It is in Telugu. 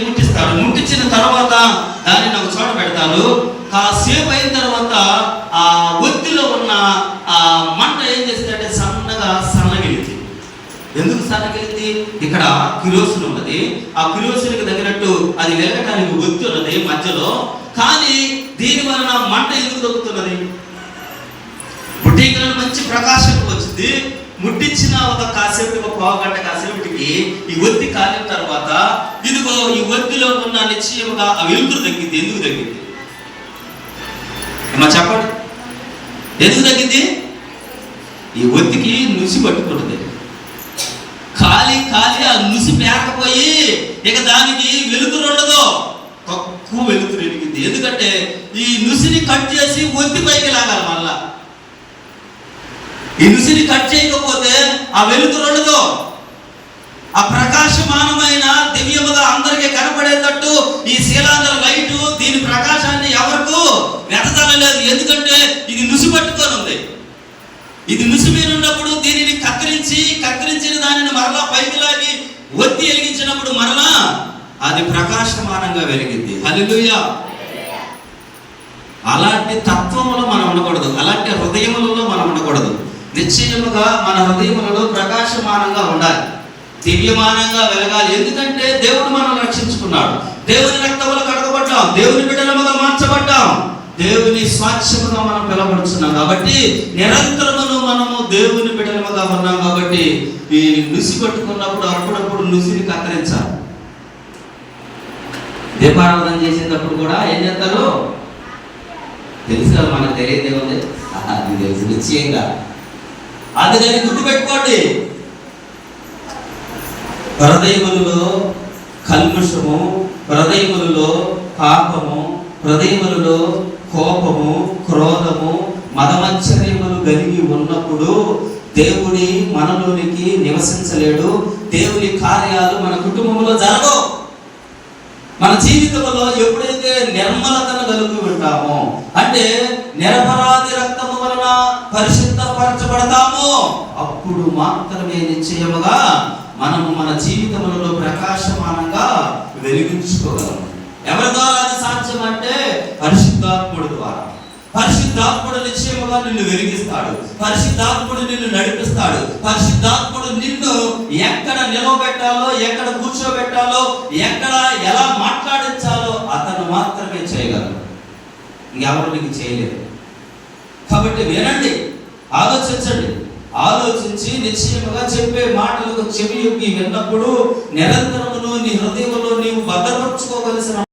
ముట్టిస్తాడు. ముట్టించిన తర్వాత దాన్ని ఒక చోట పెడతాడు. కాసేపు అయిన తర్వాత ఆ ఒత్తిలో ఉన్న ఆ మంట ఏం చేస్తుందంటే సన్నగా సన్నగిలింది. ఎందుకు సన్నగిలింది? ఇక్కడ కిరోసిన్ ఉన్నది. ఆ కిరోసిన్కి తగినట్టు అది వెలగటానికి ఒత్తి ఉన్నది మధ్యలో. కానీ దీని వలన మంట ఎందుకు దొక్కుతున్నది? బుటీకలను మంచి ప్రకాశం వచ్చింది. ముట్టించిన ఒక కాసేపటికి, ఒక పావుగంట కాసేపటికి ఈ ఒత్తి కాలిన తర్వాత ఇదిగో ఈ ఒత్తిలో ఉన్న నిశ్చయముగా ఆ వెలుతురు తగ్గింది. ఎందుకు తగ్గింది అమ్మా చెప్పండి? ఎందుకు తగ్గింది? ఈ ఒత్తికి నుసి పట్టుకుంటుంది. ఖాళీ ఆ నుసి పేరకపోయి ఇక దానికి వెలుతురు ఉండదు, తక్కువ వెలుతురు వెలిగింది. ఎందుకంటే ఈ నుసిని కట్ చేసి ఒత్తి పైకి లాగాలి. మళ్ళా ఈ నుసిని కట్ చేయకపోతే ఆ వెలుతురు ఉండదు. ఆ ప్రకాశమానమైన దివ్యముగా అందరికీ కనపడేటట్టు ఈ శీలాంధ్ర లైటు దీని ప్రకాశాన్ని ఎవరికి వెతదలలేదు. ఎందుకంటే ఇది నుసి పట్టుకొని ఉంది. ఇది నుసి మీద ఉన్నప్పుడు దీనిని కత్తిరించిన దానిని మరలా పైకి లాగి ఒత్తి వెలిగించినప్పుడు మరలా అది ప్రకాశమానంగా వెలిగింది. హల్లెలూయా. అలాంటి తత్వములో మనం ఉండకూడదు, అలాంటి హృదయములలో మనం ఉండకూడదు. నిశ్చయముగా మన హృదయములలో ప్రకాశమానంగా ఉండాలి, దివ్యమానంగా వెలగాలి. ఎందుకంటే దేవుడు మనం రక్షించుకున్నాడు, దేవుని రక్తములో కడగబడ్డాం, దేవుని బిడ్డలముగా మార్చబడ్డాం, దేవుని స్వాచ్ఛముగా మనం పిలవబడుతున్నాం. కాబట్టి నిరంతరమును మనము దేవుని బిడ్డలముగా ఉన్నాం. కాబట్టి ఈ నుసి పట్టుకున్నప్పుడు అప్పుడప్పుడు నుసిని కత్తిరించాలి. దీపారాధన చేసేటప్పుడు కూడా ఏం చేస్తారు తెలుసు కదా, మనకు తెలియదేముంది, అది తెలుసు నిశ్చయంగా. అందుకని గుర్తుపెట్టుకోండి, హృదయములలో కల్మషము, హృదయములలో పాపము, హృదయములలో కోపము, క్రోధము, మదమచ్చర్యములు కలిగి ఉన్నప్పుడు దేవుడి మనలోనికి నివసించలేడు. దేవుని కార్యాలు మన కుటుంబంలో జరగవు. మన జీవితంలో ఎప్పుడైతే నిర్మలతను కలిగి ఉంటామో, అంటే నిరపరాధి రక్తము వలన పరిశుద్ధపరచబడతామో, అప్పుడు మాత్రమే నిశ్చయముగా మనము మన జీవితంలో ప్రకాశమానంగా వెలిగించుకోగలము. ఎవరి ద్వారా అది సాధ్యం అంటే పరిశుద్ధాత్ముడు ద్వారా. పరిశుద్ధాత్ముడు నిశ్చయముగా నిన్ను వెలిగిస్తాడు, పరిశుద్ధాత్ముడు నిన్ను నడిపిస్తాడు, పరిశుద్ధాత్ముడు నిన్ను ఎక్కడ నిలవబెట్టాలో, ఎక్కడ కూర్చోబెట్టాలో, ఎక్కడ ఎలా మాట్లాడించాలో అతను మాత్రమే చేయగలరు, ఎవరు నీకు చేయలేరు. కాబట్టి వినండి, ఆలోచించండి, ఆలోచించి నిశ్చయముగా చెప్పే మాటలకు చెవి యొగ్గి విన్నప్పుడు నిరంతరమును నీ హృదయంలో నీవు భద్రపరచుకోవలసిన